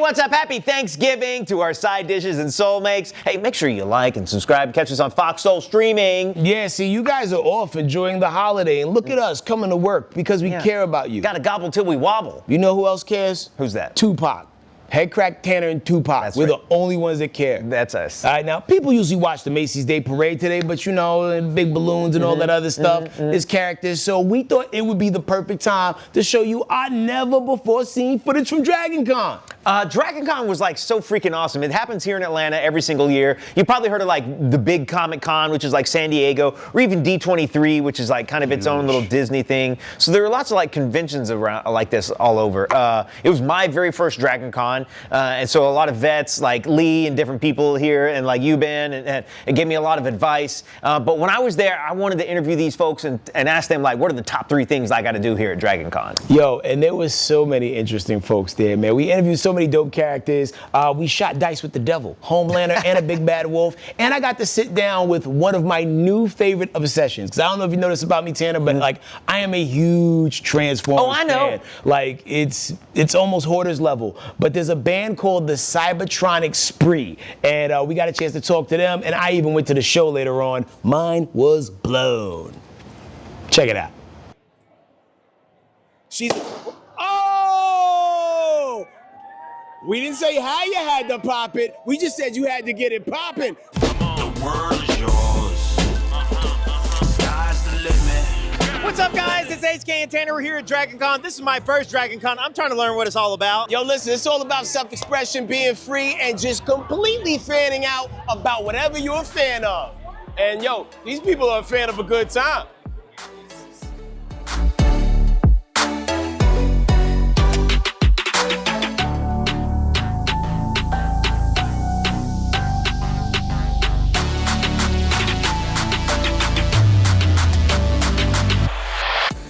what's up? Happy Thanksgiving to our side dishes and soulmates. Hey, make sure you like and subscribe. Catch us on Fox Soul Streaming. Yeah, see, you guys are off enjoying the holiday, and look at us coming to work because we care about you. Gotta gobble till we wobble. You know who else cares? Who's that? Tupac. Headkrack, Tanner, and Tupac. That's We're right. the only ones that care. That's us. All right, now, people usually watch the Macy's Day Parade today, but you know, and big balloons and all that other stuff, it's characters, so we thought it would be the perfect time to show you our never-before-seen footage from Dragon Con. Dragon Con was like so freaking awesome. It happens here in Atlanta every single year. You probably heard of like the big Comic Con, which is like San Diego, or even D23, which is like kind of its own little Disney thing. So there are lots of like conventions around like this all over. It was my very first Dragon Con, and so a lot of vets like Lee and different people here, and like you, Ben, and gave me a lot of advice. But when I was there, I wanted to interview these folks and ask them like, what are the top 3 things I got to do here at Dragon Con? Yo, and there was so many interesting folks there, man. We interviewed so many dope characters. We shot dice with the devil, Homelander, and a big bad wolf. And I got to sit down with one of my new favorite obsessions. Because I don't know if you know this about me, Tanner, but like I am a huge Transformers fan. Like it's almost Hoarders level. But there's a band called the Cybertronic Spree. And we got a chance to talk to them. And I even went to the show later on. Mine was blown. Check it out. Oh! We didn't say how you had to pop it. We just said you had to get it popping. The world is yours. Sky's the limit. What's up, guys? It's HK and Tanner. We're here at Dragon Con. This is my first Dragon Con. I'm trying to learn what it's all about. Yo, listen, it's all about self-expression, being free, and just completely fanning out about whatever you're a fan of. And yo, these people are a fan of a good time.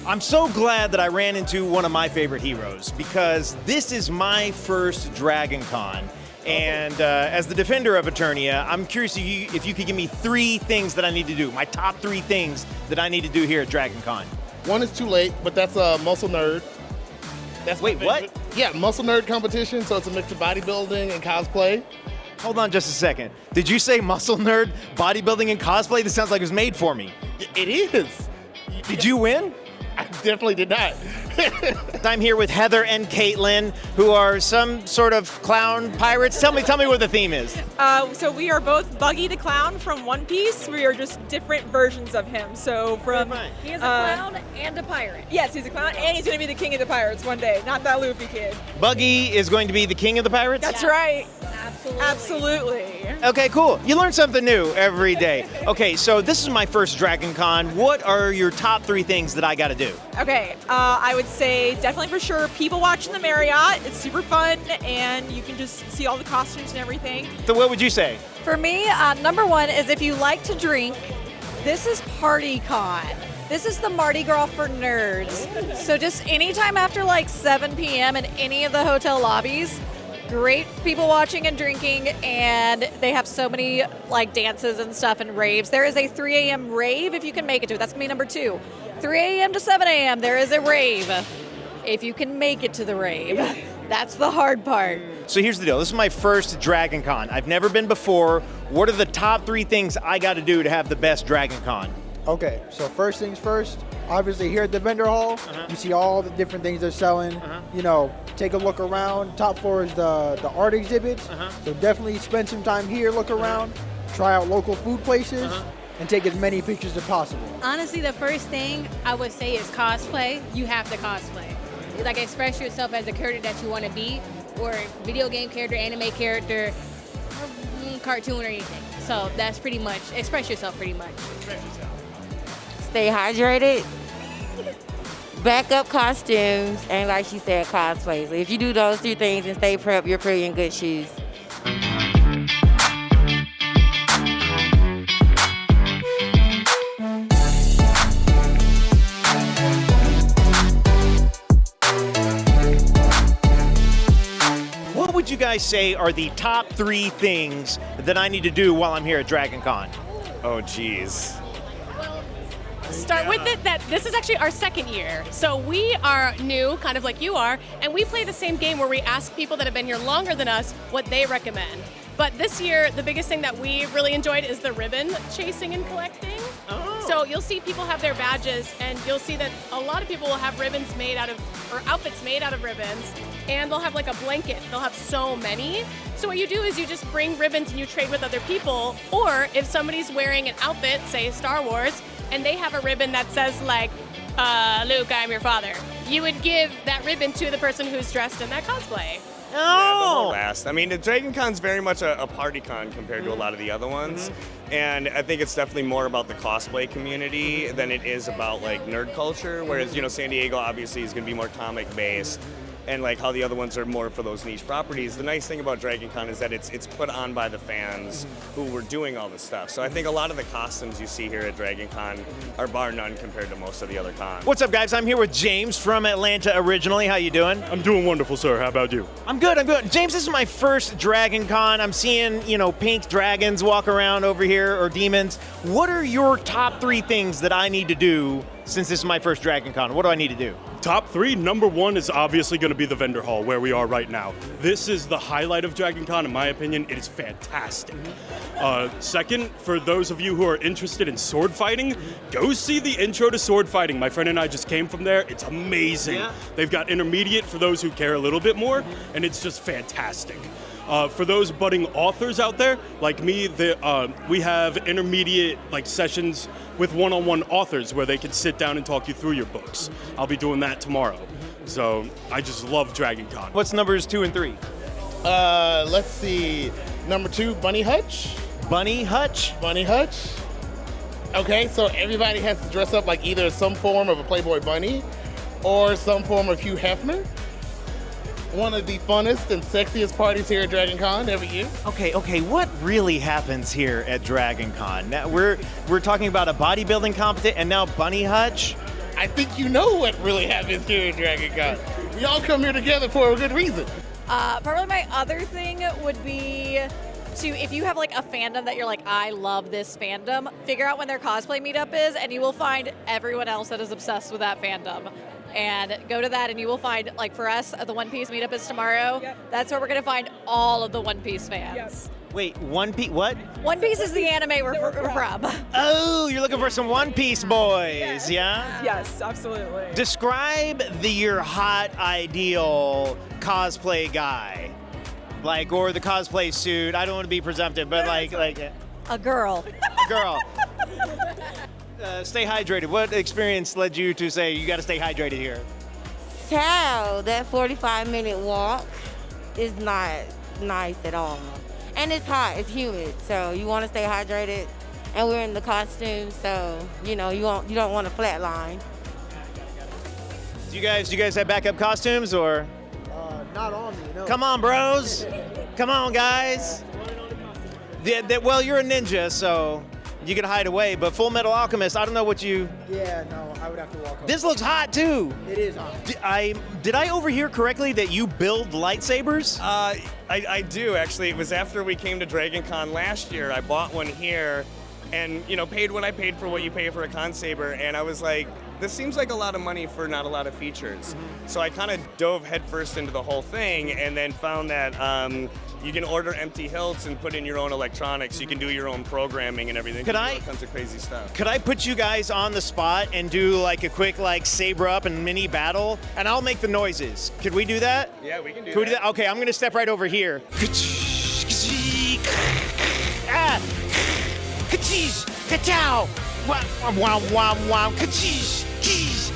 I'm so glad that I ran into one of my favorite heroes because this is my first Dragon Con. And as the defender of Eternia, I'm curious if you could give me 3 things that I need to do, my top 3 things that I need to do here at Dragon Con. One is too late, but that's a muscle nerd. That's Wait, what? Yeah, muscle nerd competition, so it's a mix of bodybuilding and cosplay. Hold on just a second. Did you say muscle nerd, bodybuilding, and cosplay? This sounds like it was made for me. It is. Did you win? I definitely did not. I'm here with Heather and Caitlin, who are some sort of clown pirates. Tell me what the theme is. So we are both Buggy the Clown from One Piece. We are just different versions of him. So from he is a clown and a pirate. Yes, he's a clown, and he's going to be the king of the pirates one day. Not that Luffy kid. Buggy is going to be the king of the pirates? That's right. Absolutely. Absolutely. Okay, cool. You learn something new every day. Okay, so this is my first Dragon Con. What are your top 3 things that I got to do? Okay, I would say definitely for sure people watching the Marriott. It's super fun, and you can just see all the costumes and everything. So what would you say? For me, number 1 is if you like to drink, this is Party Con. This is the Mardi Gras for nerds. So just anytime after like 7 p.m. in any of the hotel lobbies, great people watching and drinking, and they have so many like dances and stuff and raves. There is a 3 a.m. rave if you can make it to it. That's gonna be number 2. 3 a.m. to 7 a.m. there is a rave. If you can make it to the rave, that's the hard part. So here's the deal. This is my first Dragon Con. I've never been before. What are the top 3 things I got to do to have the best Dragon Con? Okay, so first things first, obviously here at the vendor hall, you see all the different things they're selling. You know, take a look around. Top floor is the art exhibits. So definitely spend some time here, look around, try out local food places, and take as many pictures as possible. Honestly, the first thing I would say is cosplay. You have to cosplay. Like express yourself as a character that you want to be, or video game character, anime character, or cartoon or anything. So that's pretty much, express yourself pretty much. Stay hydrated, backup costumes, and like she said, cosplay. So if you do those 3 things and stay prepped, you're pretty in good shoes. What would you guys say are the top 3 things that I need to do while I'm here at Dragon Con? Oh, geez. start with it that this is actually our second year. So we are new, kind of like you are, and we play the same game where we ask people that have been here longer than us what they recommend. But this year, the biggest thing that we really enjoyed is the ribbon chasing and collecting. Oh. So you'll see people have their badges, and you'll see that a lot of people will have ribbons made out of, or outfits made out of ribbons, and they'll have like a blanket. They'll have so many. So what you do is you just bring ribbons and you trade with other people, or if somebody's wearing an outfit, say Star Wars, and they have a ribbon that says like, Luke, I'm your father, you would give that ribbon to the person who's dressed in that cosplay. Yeah, the whole blast. I mean, the Dragon Con's very much a party con compared to a lot of the other ones. And I think it's definitely more about the cosplay community than it is about like nerd culture. Whereas, you know, San Diego obviously is going to be more comic based. And like how the other ones are more for those niche properties. The nice thing about Dragon Con is that it's put on by the fans who were doing all this stuff. So I think a lot of the costumes you see here at Dragon Con are bar none compared to most of the other cons. What's up, guys? I'm here with James from Atlanta originally. How you doing? I'm doing wonderful, sir. How about you? I'm good. James, this is my first Dragon Con. I'm seeing, you know, pink dragons walk around over here, or demons. What are your top 3 things that I need to do since this is my first Dragon Con? What do I need to do? Top 3, number 1 is obviously going to be the vendor hall where we are right now. This is the highlight of Dragon Con, in my opinion. It is fantastic. Second, for those of you who are interested in sword fighting, go see the intro to sword fighting. My friend and I just came from there. It's amazing. Yeah. They've got intermediate for those who care a little bit more, and it's just fantastic. For those budding authors out there, like me, we have intermediate like sessions with one-on-one authors where they can sit down and talk you through your books. I'll be doing that tomorrow. So I just love Dragon Con. What's numbers 2 and 3? Let's see. Number 2, Bunny Hutch. Bunny Hutch? Bunny Hutch. Okay, so everybody has to dress up like either some form of a Playboy bunny or some form of Hugh Hefner. One of the funnest and sexiest parties here at Dragon Con every year. Okay, what really happens here at Dragon Con? Now, we're talking about a bodybuilding competition and now Bunny Hutch? I think you know what really happens here at Dragon Con. We all come here together for a good reason. Probably my other thing would be to, if you have like a fandom that you're like, I love this fandom, figure out when their cosplay meetup is, and you will find everyone else that is obsessed with that fandom. And go to that, and you will find, like for us, the One Piece meetup is tomorrow. Yep. That's where we're going to find all of the One Piece fans. Yep. Wait, One Piece, what? One Piece is the anime we're from. Oh, you're looking for some One Piece boys, yeah? Yes, absolutely. Describe your hot, ideal cosplay guy. Like, or the cosplay suit. I don't want to be presumptive, but like a girl. A girl. Stay hydrated. What experience led you to say you got to stay hydrated here? Child, that 45-minute walk is not nice at all. And it's hot, it's humid, so you want to stay hydrated. And we're in the costume, so you know you don't want to flatline. Do you guys have backup costumes or? Not on me, no. Come on, bros. Come on, guys. Well, you're a ninja, so you can hide away. But Full Metal Alchemist, I don't know what you. Yeah, no, I would have to walk up. This looks hot too. It is hot. Did I overhear correctly that you build lightsabers? I do, actually. It was after we came to Dragon Con last year. I bought one here and, you know, paid what I paid for what you pay for a con saber. And I was like, this seems like a lot of money for not a lot of features. So I kind of dove headfirst into the whole thing and then found that you can order empty hilts and put in your own electronics. You can do your own programming and everything. Could do I- all kinds of crazy stuff. Could I put you guys on the spot and do like a quick saber up and mini battle? And I'll make the noises. Could we do that? Yeah, we can do Could we that. do that? Okay, I'm gonna step right over here. Ah! Ka-cheese! Ka-chow! Wow, wow, wow, wow, ka-cheese! Cheese!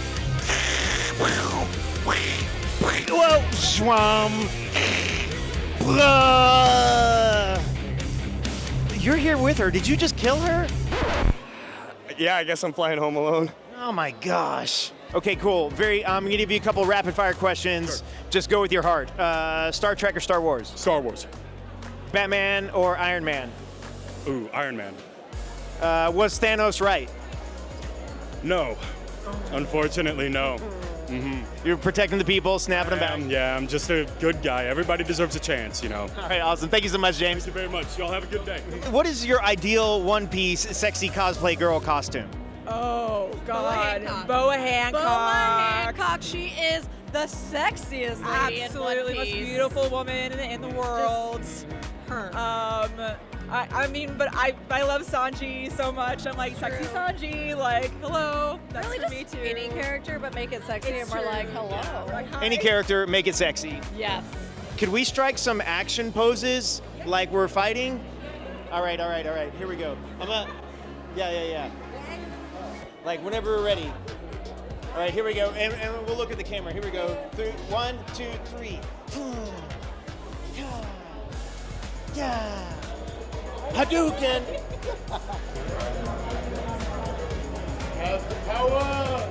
Whoa! Swam! Blah! You're here with her. Did you just kill her? Yeah, I guess I'm flying home alone. Oh my gosh. Okay, cool. I'm gonna give you a couple rapid fire questions. Sure. Just go with your heart. Star Trek or Star Wars? Star Wars. Batman or Iron Man? Ooh, Iron Man. Was Thanos right? No. Unfortunately, no. You're protecting the people, snapping them back. Yeah, I'm just a good guy. Everybody deserves a chance, you know. All right, awesome. Thank you so much, James. Thank you very much. Y'all have a good day. What is your ideal One Piece sexy cosplay girl costume? Oh, God. Hancock. Boa Hancock. Boa Hancock, she is the sexiest lady Absolutely, in most One Piece. beautiful woman in the world. Her. I mean, but I love Sanji so much. I'm like, sexy Sanji, like, hello. That's Really for just me too. any character, but make it sexy, It's and we're true. like, hello. Like, hi. Any character, make it sexy. Yes. Could we strike some action poses like we're fighting? All right. Here we go. Yeah. Like whenever we're ready. All right, here we go. And we'll look at the camera. Here we go. 1, 2, 3. Yeah. Hadouken. Has the power.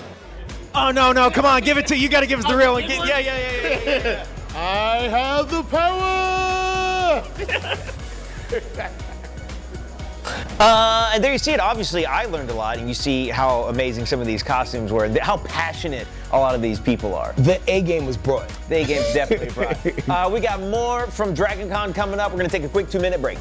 Oh no! Come on, give it to you. Got to give us the real one. Yeah. I have the power. And there you see it. Obviously, I learned a lot, and you see how amazing some of these costumes were, and how passionate a lot of these people are. The A game was brought. The A game's definitely brought. We got more from Dragon Con coming up. We're gonna take a quick 2-minute break.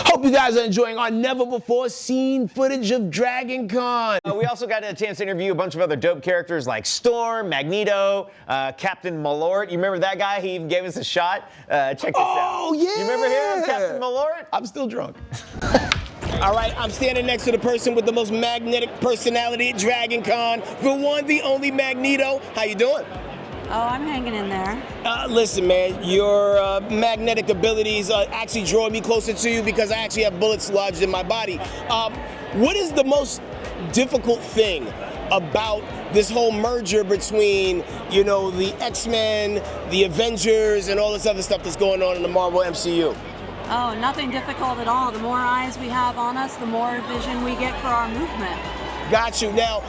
Hope you guys are enjoying our never-before-seen footage of Dragon Con. We also got a chance to interview a bunch of other dope characters like Storm, Magneto, Captain Malort. You remember that guy? He even gave us a shot. Check this out. Oh, yeah. You remember him, Captain Malort? I'm still drunk. All right, I'm standing next to the person with the most magnetic personality at Dragon Con, the one, the only Magneto. How you doing? Oh, I'm hanging in there. Listen, man, your magnetic abilities actually draw me closer to you because I actually have bullets lodged in my body. What is the most difficult thing about this whole merger between, you know, the X-Men, the Avengers, and all this other stuff that's going on in the Marvel MCU? Oh, nothing difficult at all. The more eyes we have on us, the more vision we get for our movement. Got you. Now,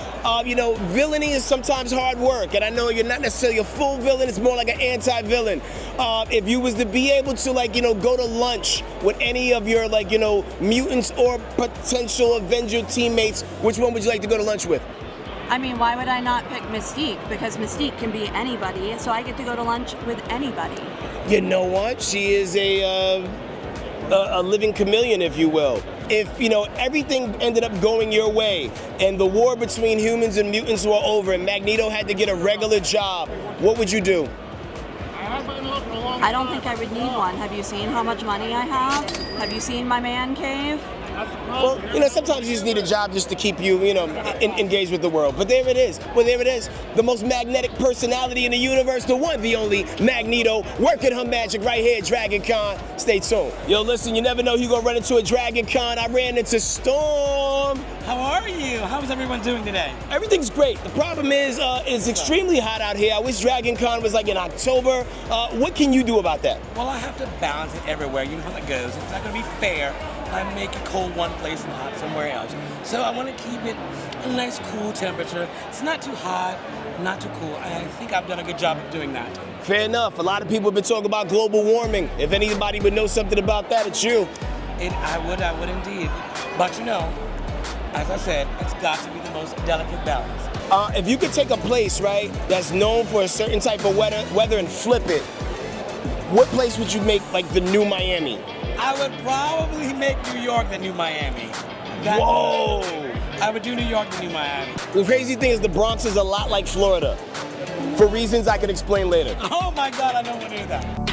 you know, villainy is sometimes hard work, and I know you're not necessarily a full villain, it's more like an anti-villain. If you was to be able to, like, you know, go to lunch with any of your, like, you know, mutants or potential Avenger teammates, which one would you like to go to lunch with? I mean, why would I not pick Mystique? Because Mystique can be anybody, so I get to go to lunch with anybody. You know what? She is a living chameleon, if you will. If, you know, everything ended up going your way and the war between humans and mutants were over and Magneto had to get a regular job, what would you do? I don't think I would need one. Have you seen how much money I have? Have you seen my man cave? Well, you know, sometimes you just need a job just to keep you, you know, engaged with the world. But there it is. Well, there it is. The most magnetic personality in the universe, the one, the only Magneto, working her magic right here at Dragon Con. Stay tuned. Yo, listen, you never know who you're going to run into at Dragon Con. I ran into Storm. welcome. How are you? How is everyone doing today? Everything's great. The problem is, it's extremely hot out here. I wish Dragon Con was like in October. What can you do about that? Well, I have to balance it everywhere. You know how that goes. It's not going to be fair. I make it cold one place and hot somewhere else. So I want to keep it a nice cool temperature. It's not too hot, not too cool. I think I've done a good job of doing that. Fair enough. A lot of people have been talking about global warming. If anybody would know something about that, it's you. I would indeed. But you know, as I said, it's got to be the most delicate balance. If you could take a place, right, that's known for a certain type of weather and flip it, what place would you make like the new Miami? I would probably make New York the new Miami. Whoa! I would do New York the new Miami. The crazy thing is the Bronx is a lot like Florida, for reasons I could explain later. Oh my God, I don't want to do that.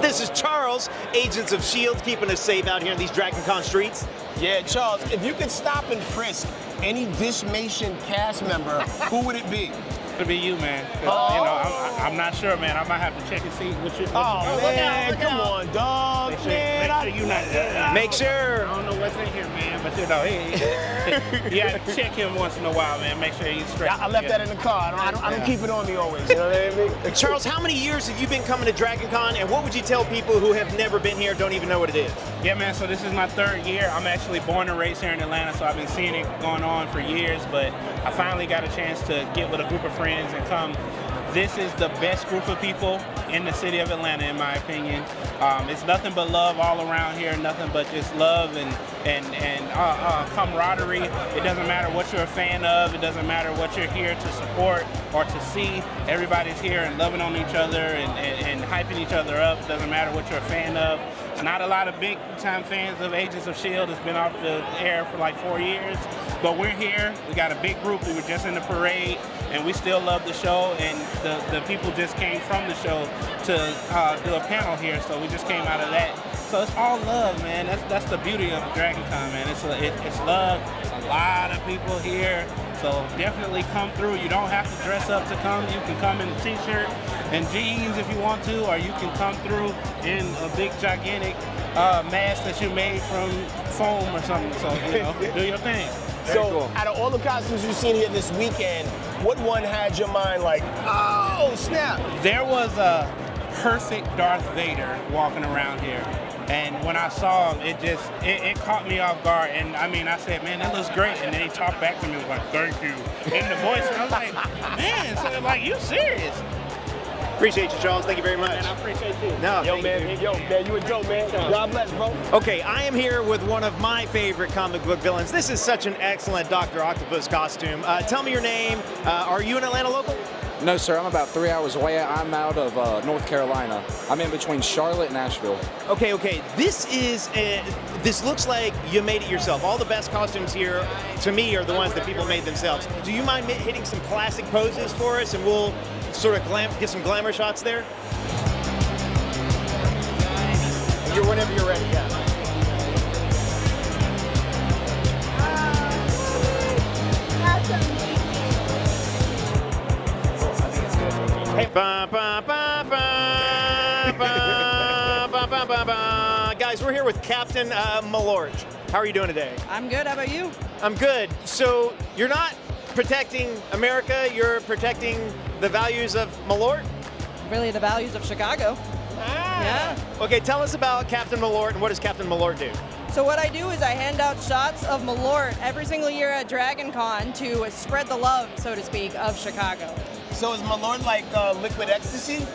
This is Charles, Agents of S.H.I.E.L.D., keeping us safe out here in these Dragon Con streets. Yeah, Charles, if you could stop and frisk any Dishmation cast member, who would it be? It'll be you, man. You know, I'm not sure, man. I might have to check and see what you. Man, come on, dog. Make sure you not. Make sure. I don't know what's in here, man, but you know, you gotta check him once in a while, man. Make sure he's straight. I left that in the car. I don't keep it on me always. You know what I mean? Charles, how many years have you been coming to Dragon Con, and what would you tell people who have never been here, don't even know what it is? Yeah, man. So this is my 3rd year. I'm actually born and raised here in Atlanta, so I've been seeing it going on for years. But I finally got a chance to get with a group of friends and come. This is the best group of people in the city of Atlanta, in my opinion. It's nothing but love all around here, nothing but just love and camaraderie. It doesn't matter what you're a fan of, it doesn't matter what you're here to support or to see. Everybody's here and loving on each other and hyping each other up. It doesn't matter what you're a fan of. Not a lot of big-time fans of Agents of S.H.I.E.L.D. It's been off the air for like 4 years, but we're here. We got a big group. We were just in the parade, and we still love the show, and the people just came from the show to do a panel here, so we just came out of that. So it's all love, man. That's the beauty of Dragon Con, man. It's love. It's a lot of people here, so definitely come through. You don't have to dress up to come. You can come in a t-shirt and jeans if you want to, or you can come through in a big gigantic mask that you made from foam or something. So you know, do your thing. So, out of all the costumes you've seen here this weekend, what one had your mind like, oh, snap? There was a perfect Darth Vader walking around here. And when I saw him, it caught me off guard. And I mean, I said, man, that looks great. And then he talked back to me, was like, thank you, in the voice. And I was like, man, so like, you serious? Appreciate you, Charles. Thank you very much. And I appreciate you. No, Yo, man, you a dope, man. God bless, bro. Okay, I am here with one of my favorite comic book villains. This is such an excellent Dr. Octopus costume. Tell me your name. Are you an Atlanta local? No, sir. I'm about 3 hours away. I'm out of North Carolina. I'm in between Charlotte and Nashville. Okay. This looks like you made it yourself. All the best costumes here, to me, are the ones that people made themselves. Do you mind hitting some classic poses for us, and we'll sort of get some glamour shots there? Whenever you're ready, yeah. Hey, guys, we're here with Captain Malort. How are you doing today? I'm good. How about you? I'm good. So you're not protecting America, you're protecting the values of Malort? Really, the values of Chicago. Yeah. Okay, tell us about Captain Malort and what does Captain Malort do? So what I do is I hand out shots of Malort every single year at Dragon Con to spread the love, so to speak, of Chicago. So is Malort like liquid ecstasy?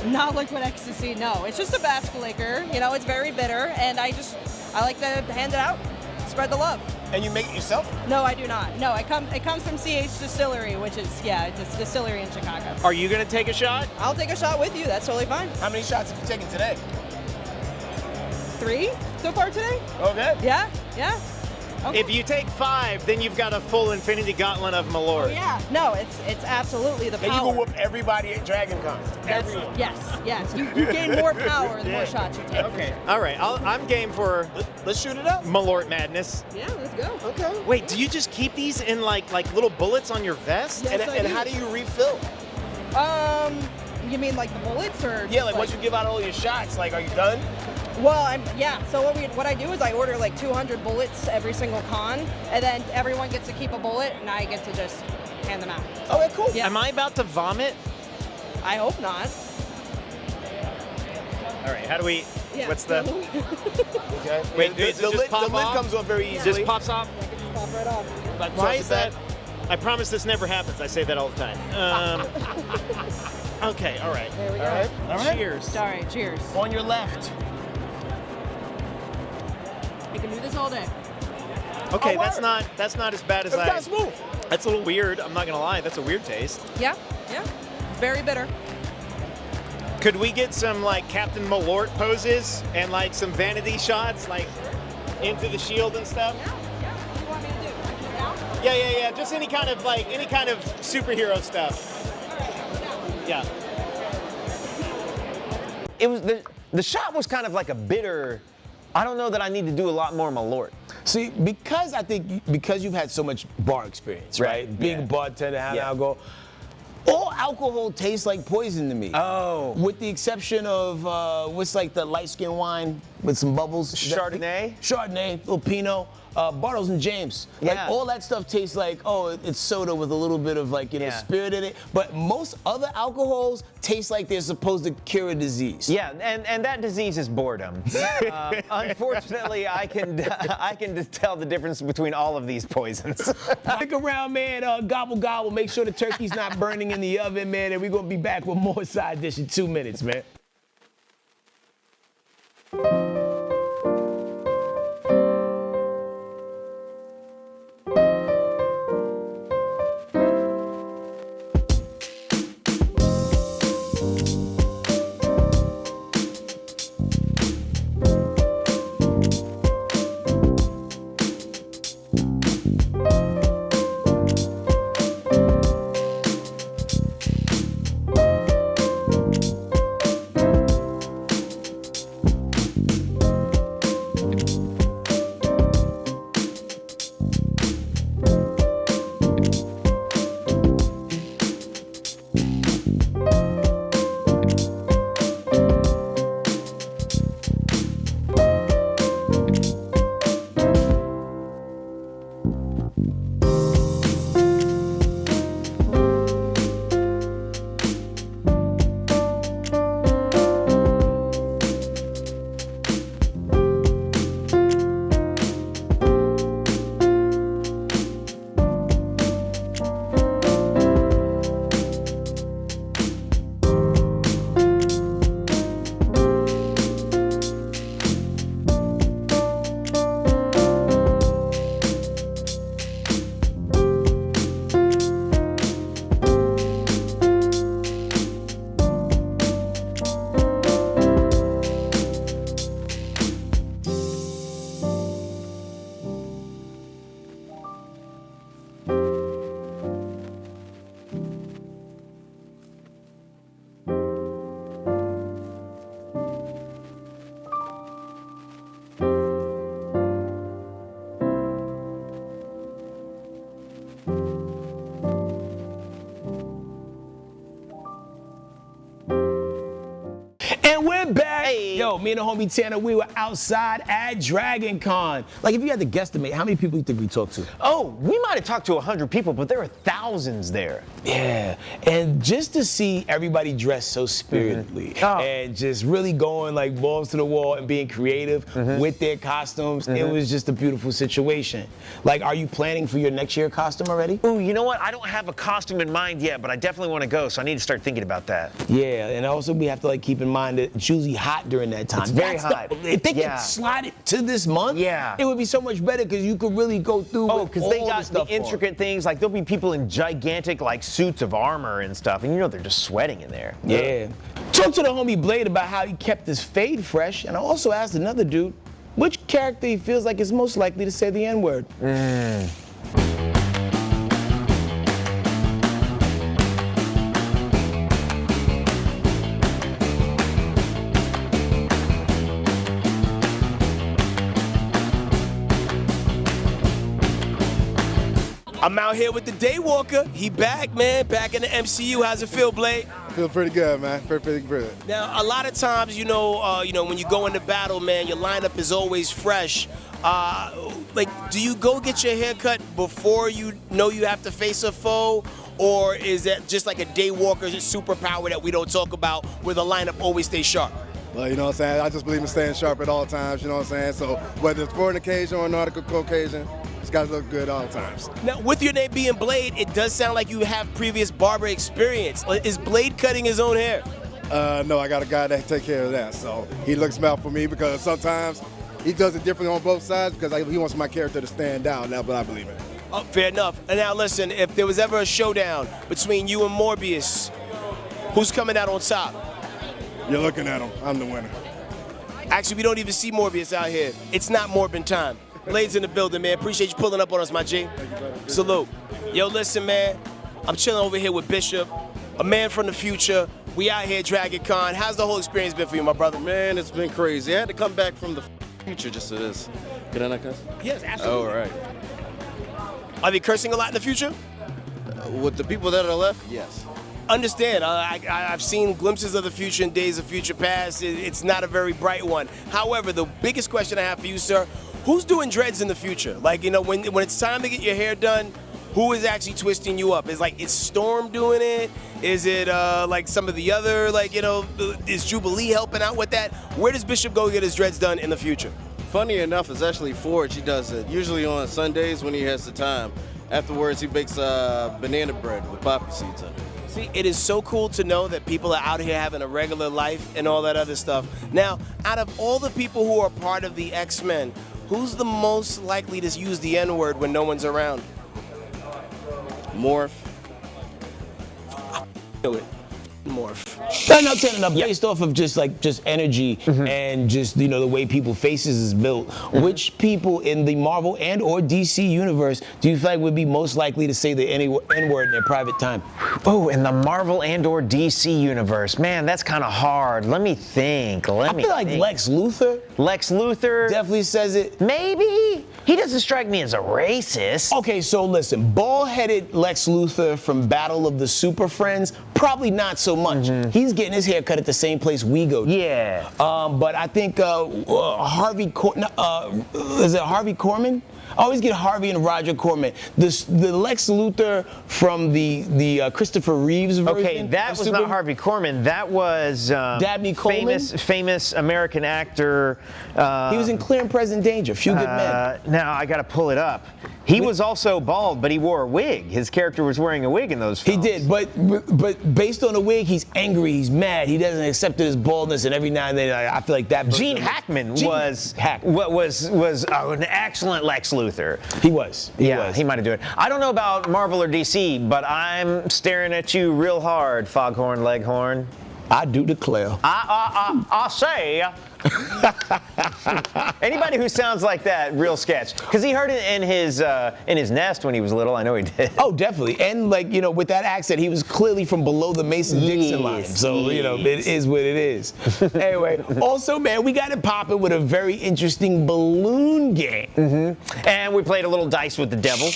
Not liquid ecstasy, no. It's just a Basque liquor. You know, it's very bitter, and I like to hand it out, spread the love. And you make it yourself? No, I do not. No, it comes from CH Distillery, which is, yeah, it's a distillery in Chicago. Are you gonna take a shot? I'll take a shot with you. That's totally fine. How many shots have you taken today? 3 so far today. Okay. Yeah, yeah. Okay. If you take 5, then you've got a full Infinity Gauntlet of Malort. Oh, yeah. No, it's absolutely the power. And you can whoop everybody at Dragon Con. Everyone. Yes. You gain more power the more shots you take. Okay. All right. I'm game for. Let's shoot it up. Malort madness. Yeah, let's go. Okay. Wait, do you just keep these in like little bullets on your vest? Yes, I And do. how do you refill? You mean like the bullets or? Yeah, like once you give out all your shots, like, are you done? Well, So what I do is I order like 200 bullets every single con, and then everyone gets to keep a bullet, and I get to just hand them out. Okay, cool. Yeah. Am I about to vomit? I hope not. All right. How do we? Yeah. What's the? Okay. Wait, the, does it the just lid, pop the lid off? comes off very It easily. just pops off. I can just pop right off. Why is that? I promise this never happens. I say that all the time. Okay. All right. There we go. All right. Cheers. All right, cheers. On your left. You can do this all day. Okay, Oh, that's word. not as bad as That's I. kind of smooth. That's a little weird. I'm not gonna lie. That's a weird taste. Yeah. Very bitter. Could we get some like Captain Malort poses and like some vanity shots, like into the shield and stuff? Yeah. What do you want me to do? Keep down? Yeah. Just any kind of superhero stuff. Yeah. It was the shot was kind of like a bitter. I don't know that I need to do a lot more Malort. See, because you've had so much bar experience, right? Being a bartender, having alcohol. All alcohol tastes like poison to me. Oh. With the exception of what's like the light skin wine with some bubbles. Chardonnay, little Pinot, Bartles and James. Like all that stuff tastes like, it's soda with a little bit of spirit in it. But most other alcohols taste like they're supposed to cure a disease. Yeah, and that disease is boredom. Unfortunately, I can tell the difference between all of these poisons. Stick around, man. Gobble gobble. Make sure the turkey's not burning in the oven, man. And we're gonna be back with more side dish in 2 minutes, man. We're back. Hey. Yo, me and the homie Tanner, we were outside at Dragon Con. Like, if you had to guesstimate, how many people you think we talked to? Oh, we might have talked to 100 people, but there were thousands there. Yeah, and just to see everybody dressed so spiritedly and just really going like balls to the wall and being creative with their costumes, it was just a beautiful situation. Like, are you planning for your next year costume already? Ooh, you know what? I don't have a costume in mind yet, but I definitely want to go, so I need to start thinking about that. Yeah, and also we have to like keep in mind that it's usually hot during that time It's very That's hype. If they could slide it to this month, it would be so much better because you could really go through. Oh, because they got the stuff intricate things. Like there'll be people in gigantic like suits of armor and stuff, and you know they're just sweating in there. Yeah. Talk to the homie Blade about how he kept his fade fresh, and I also asked another dude which character he feels like is most likely to say the N-word. I'm out here with the Daywalker. He back, man. Back in the MCU. How's it feel, Blade? Feel pretty good, man. Pretty good. Now, a lot of times, you know, when you go into battle, man, your lineup is always fresh. Do you go get your hair cut before you know you have to face a foe? Or is that just like a Daywalker's superpower that we don't talk about where the lineup always stays sharp? Well, you know what I'm saying? I just believe in staying sharp at all times, you know what I'm saying? So whether it's for an occasion or a nautical occasion, it's got to look good all times. Now, with your name being Blade, it does sound like you have previous barber experience. Is Blade cutting his own hair? No, I got a guy that take care of that. So he looks out for me because sometimes he does it differently on both sides because he wants my character to stand out. That's what I believe in. Oh, fair enough. And now listen, if there was ever a showdown between you and Morbius, who's coming out on top? You're looking at him. I'm the winner. Actually, we don't even see Morbius out here. It's not Morbin time. Blade's in the building, man. Appreciate you pulling up on us, my G. Salute. Yo, listen, man. I'm chilling over here with Bishop, a man from the future. We out here Dragon Con. How's the whole experience been for you, my brother? Man, it's been crazy. I had to come back from the future just to this. Can I not cuss? Yes, absolutely. All right. Are they cursing a lot in the future? With the people that are left, yes. Understand, I've seen glimpses of the future in Days of Future Past. It's not a very bright one. However, the biggest question I have for you, sir, who's doing dreads in the future? Like, you know, when it's time to get your hair done, who is actually twisting you up? Is Storm doing it? Is it like some of the other, is Jubilee helping out with that? Where does Bishop go get his dreads done in the future? Funny enough, it's actually Forge. He does it usually on Sundays when he has the time. Afterwards, he bakes banana bread with poppy seeds in it. See, it is so cool to know that people are out here having a regular life and all that other stuff. Now, out of all the people who are part of the X-Men, who's the most likely to use the N-word when no one's around? Morph. I knew it. Morph. No, based off of just energy and just, you know, the way people faces is built, which people in the Marvel and or DC universe do you feel like would be most likely to say the N-word in their private time? Oh, in the Marvel and or DC universe. Man, that's kind of hard. Let me think. I feel like Lex Luthor. Lex Luthor definitely says it. Maybe. He doesn't strike me as a racist. Okay, so listen, bald-headed Lex Luthor from Battle of the Super Friends, probably not so much. He's getting his hair cut at the same place we go to. Yeah. But I think Harvey Korman? I always get Harvey and Roger Corman. The Lex Luthor from the Christopher Reeves version. Okay, that was not Harvey Korman. That was Dabney Coleman? famous American actor. He was in Clear and Present Danger, Few Good Men. Now I got to pull it up. He was also bald, but he wore a wig. His character was wearing a wig in those films. He did, but based on the wig, he's angry, he's mad, he doesn't accept his baldness, and every now and then I feel like that. Gene Hackman was an excellent Lex Luthor. He was. He might have done it. I don't know about Marvel or DC, but I'm staring at you real hard, Foghorn Leghorn. I do declare. I say. Anybody who sounds like that, real sketch. Because he heard it in his nest when he was little. I know he did. Oh, definitely. And with that accent, he was clearly from below the Mason-Dixon line. So, it is what it is. Anyway, also, man, we got it popping with a very interesting balloon game. And we played a little dice with the devil.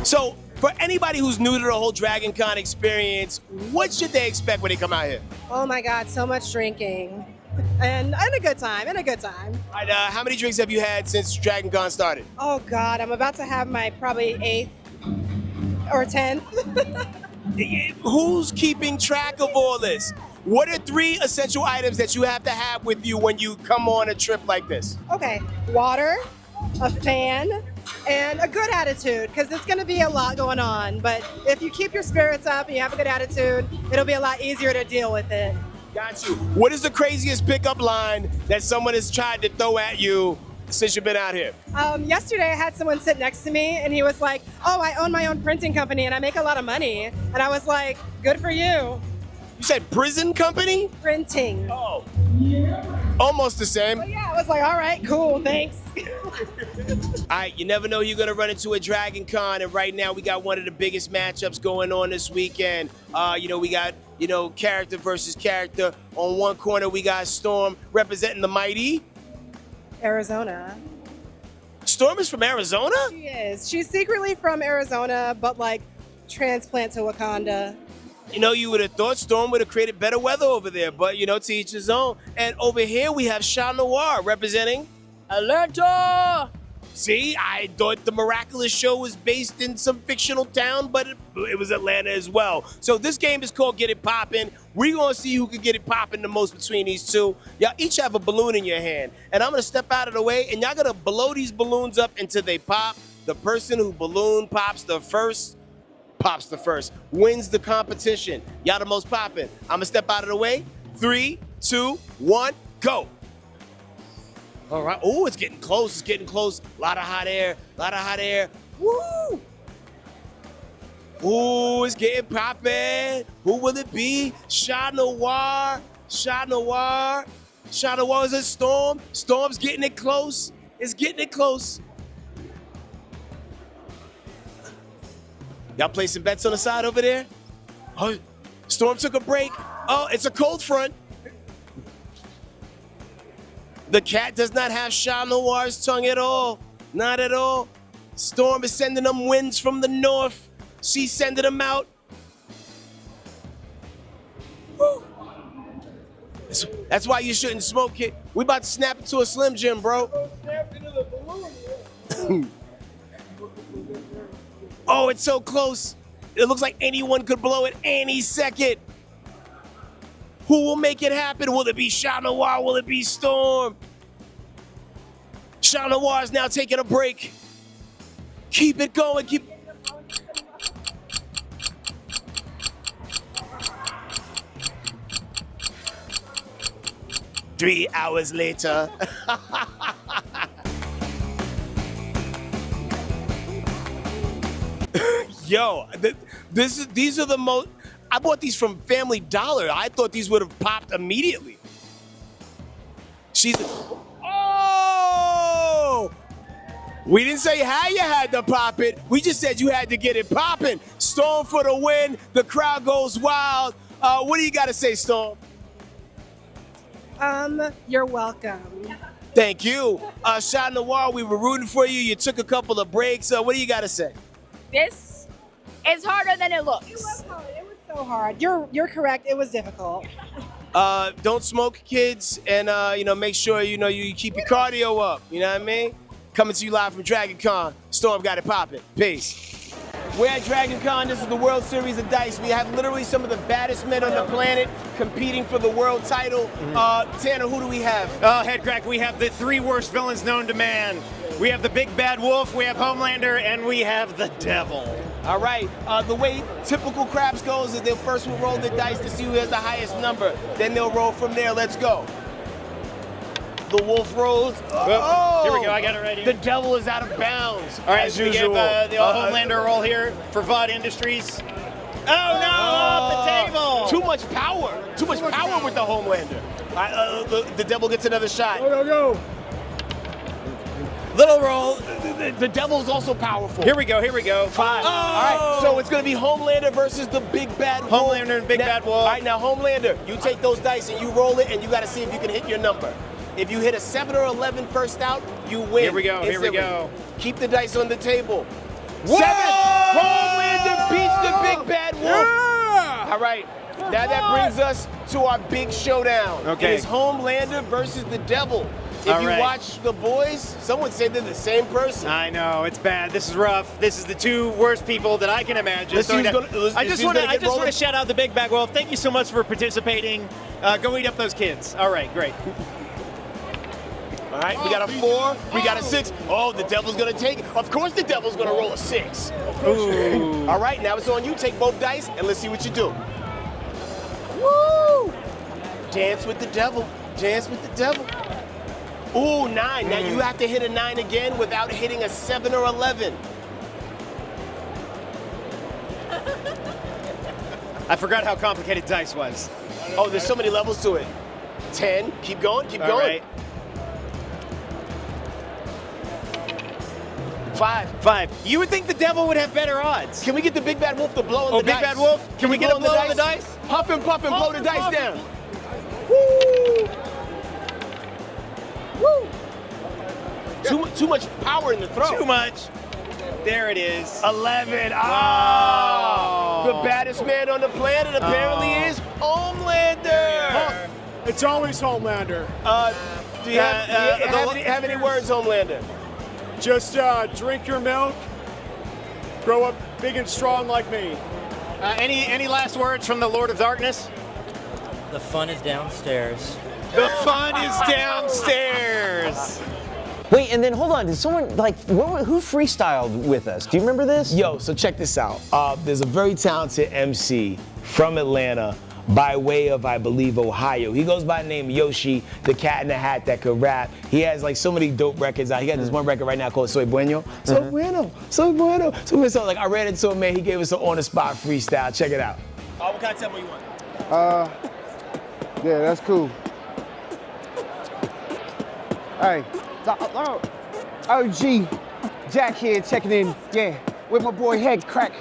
So, for anybody who's new to the whole Dragon Con experience, what should they expect when they come out here? Oh my God, so much drinking. And a good time, All right, how many drinks have you had since Dragon Con started? Oh God, I'm about to have my probably 8th or 10th. Who's keeping track of all this? What are 3 essential items that you have to have with you when you come on a trip like this? Okay, water, a fan, and a good attitude, because it's going to be a lot going on. But if you keep your spirits up and you have a good attitude, it'll be a lot easier to deal with it. Got you. What is the craziest pickup line that someone has tried to throw at you since you've been out here? Yesterday, I had someone sit next to me, and he was like, "Oh, I own my own printing company, and I make a lot of money." And I was like, "Good for you." You said prison company? Printing. Oh. Almost the same. Well, yeah, I was like, all right, cool, thanks. All right, you never know you're going to run into a Dragon Con, and right now we got one of the biggest matchups going on this weekend. We got, character versus character. On one corner, we got Storm representing the mighty Arizona. Storm is from Arizona? She is. She's secretly from Arizona, but like transplant to Wakanda. You would have thought Storm would have created better weather over there, but, to each his own. And over here, we have Shai Noir representing Atlanta. See, I thought the Miraculous Show was based in some fictional town, but it was Atlanta as well. So this game is called Get It Poppin'. We're going to see who can get it poppin' the most between these two. Y'all each have a balloon in your hand, and I'm going to step out of the way, and y'all going to blow these balloons up until they pop. The person who balloon pops the first, wins the competition. Y'all the most poppin'. I'm gonna step out of the way. 3, 2, 1, go. All right. Oh, it's getting close. A lot of hot air. Woo! Ooh, it's getting poppin'. Who will it be? Shai Noir. Shai Noir is a Storm. Storm's getting it close. It's getting it close. Y'all play some bets on the side over there? Oh, Storm took a break. Oh, it's a cold front. The cat does not have Shai Noir's tongue at all. Not at all. Storm is sending them winds from the north. She's sending them out. Woo. That's why you shouldn't smoke it. We about to snap into a Slim Jim, bro. Oh, it's so close. It looks like anyone could blow it any second. Who will make it happen? Will it be Shai Noir? Will it be Storm? Shai Noir is now taking a break. Keep it going. 3 hours later. Yo, these are the most. I bought these from Family Dollar. I thought these would have popped immediately. Oh! We didn't say how you had to pop it. We just said you had to get it popping. Storm for the win. The crowd goes wild. What do you got to say, Storm? You're welcome. Thank you. Shai Noir, we were rooting for you. You took a couple of breaks. What do you got to say? This is harder than it looks. It was hard. It was so hard. You're correct. It was difficult. Don't smoke, kids, and make sure you keep your cardio up. You know what I mean? Coming to you live from Dragon Con. Storm got it poppin'. Peace. We're at Dragon Con. This is the World Series of Dice. We have literally some of the baddest men on the planet competing for the world title. Tanner, who do we have? Headkrack, we have the 3 worst villains known to man. We have the Big Bad Wolf, we have Homelander, and we have the Devil. All right. The way typical craps goes is they'll first will roll the dice to see who has the highest number. Then they'll roll from there. Let's go. The wolf rolls. Oh! Here we go. I got it right here. The devil is out of bounds. All right, as we usual. have the Homelander roll here for VOD Industries. Oh no! Off the table. Too much power. Too much power with the Homelander. The devil gets another shot. Go. Little roll. The devil is also powerful. Here we go. 5. Oh! All right, so it's going to be Homelander versus the Big Bad Wolf. Homelander and Big Bad Wolf. All right, now Homelander, you take those dice and you roll it, and you got to see if you can hit your number. If you hit a 7 or 11 first out, you win. Here we go. Keep the dice on the table. Whoa! 7. Homelander beats the Big Bad Wolf. Yeah! All right. Now that brings us to our big showdown. Okay. It is Homelander versus the Devil. If All you right. watch The Boys, someone said they're the same person. I know, it's bad. This is rough. This is the two worst people that I can imagine. Let's see throwing who's down- gonna- let's- I let's just see who's want to gonna get rolled up. shout out the Big Bad Wolf. Thank you so much for participating. Go eat up those kids. All right, great. All right, we got a 4, we got a 6. Oh, the devil's gonna take it. Of course the devil's gonna roll a 6. Ooh. All right, now it's on you. Take both dice and let's see what you do. Woo! Dance with the devil. Dance with the devil. Ooh, 9. Now you have to hit a 9 again without hitting a 7 or 11. I forgot how complicated dice was. Oh, there's so many levels to it. 10. Keep going, keep All going. right. 5. You would think the devil would have better odds. Can we get the Big Bad Wolf to blow on the Big dice? Bad Wolf? Can we get a blow on the dice? Puff and puff and blow the dice puff. down. Woo! Woo! Too much power in the throw. Too much. There it is. 11. Oh. The baddest man on the planet apparently is Homelander. It's always Homelander. Do you have any words, Homelander? Just drink your milk, grow up big and strong like me. Any last words from the Lord of Darkness? The fun is downstairs. The fun is downstairs. Wait, and then hold on. Did someone who freestyled with us? Do you remember this? Yo, so check this out. There's a very talented MC from Atlanta by way of, I believe, Ohio. He goes by the name Yoshi The Cat in the Hat that could rap. He has like so many dope records out. He got this one record right now called Soy Bueno. Soy Bueno, Soy Bueno. So like I ran into him, man. He gave us an on-the-spot freestyle. Check it out. What kind of tempo you want? Yeah, that's cool. Hey, OG, Jack here checking in, yeah, with my boy Headkrack,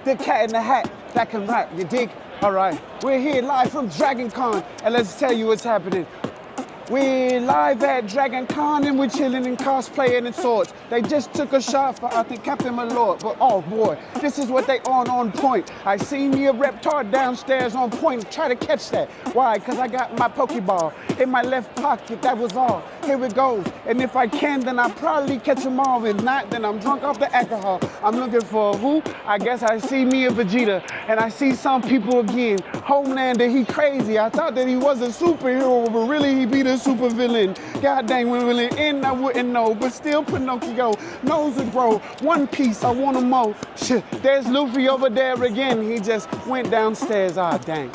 the cat in the hat that can rap, you dig? All right, we're here live from Dragon Con, and let's tell you what's happening. We're live at Dragon Con and we're chilling and cosplaying and sorts. They just took a shot for, I think, Captain Malort, but oh boy, this is what they on point. I seen me a reptar downstairs on point, try to catch that. Why? Because I got my Pokeball in my left pocket, that was all. Here it goes, and if I can, then I'll probably catch them all. If not, then I'm drunk off the alcohol. I'm looking for who? I guess I see me a Vegeta, and I see some people again. Homelander, he crazy. I thought that he was a superhero, but really he be the super villain. God dang, when will it end? I wouldn't know, but still Pinocchio knows it, bro. One Piece, I want him more. Shit, there's Luffy over there again. He just went downstairs. Ah, dang.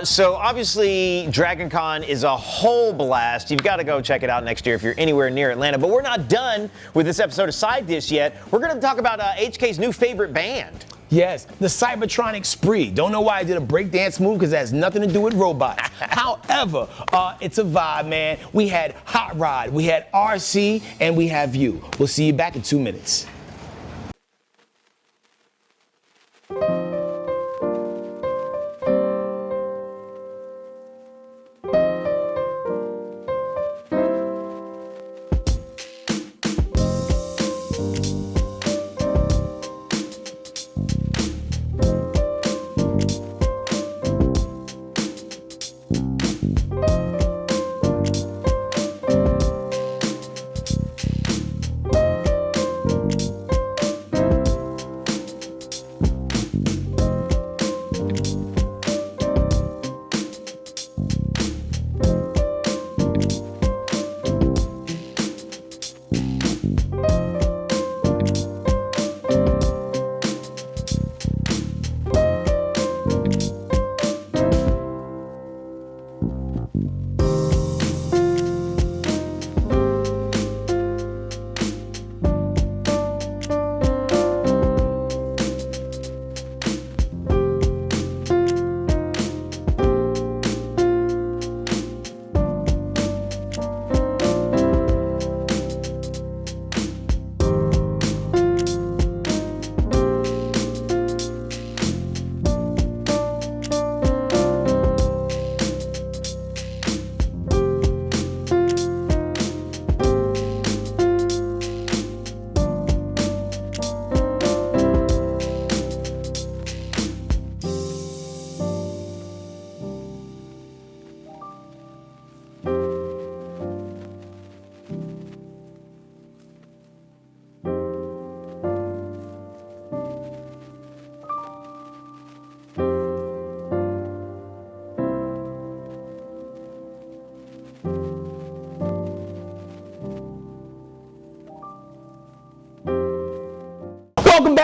So obviously Dragon Con is a whole blast. You've got to go check it out next year if you're anywhere near Atlanta. But we're not done with this episode of Side Dish yet. We're going to talk about HK's new favorite band. Yes, the Cybertronic Spree. Don't know why I did a breakdance move because it has nothing to do with robots. However, it's a vibe, man. We had Hot Rod, we had RC, and we have you. We'll see you back in 2 minutes.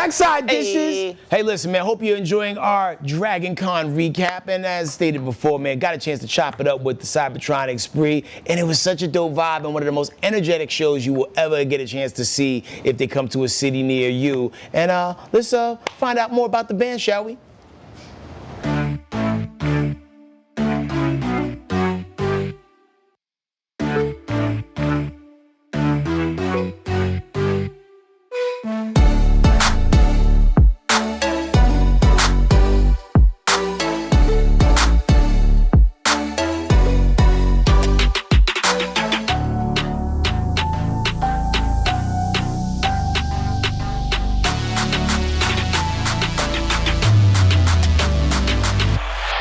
Backside dishes. Hey, listen, man, hope you're enjoying our Dragon Con recap. And as stated before, man, got a chance to chop it up with the Cybertronic spree. And it was such a dope vibe and one of the most energetic shows you will ever get a chance to see if they come to a city near you. And let's find out more about the band, shall we?